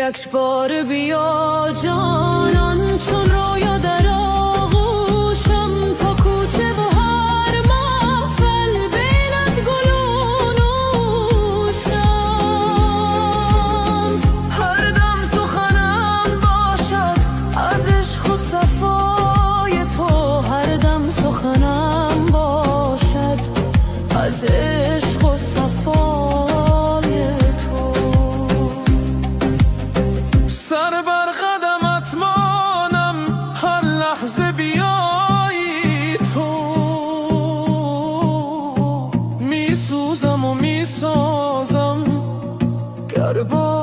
یک بار بیا جانان، چون رویا در آغوشم تا کوچه و هر محفل بیند گل و نوشم. هر دم سخنم باشد از عشق و صفای تو، هر دم سخنم باشد از عشق و صفای تو. سر بر قدمت مانم هر لحظه بیایی تو، می سوزم و می سازم گر با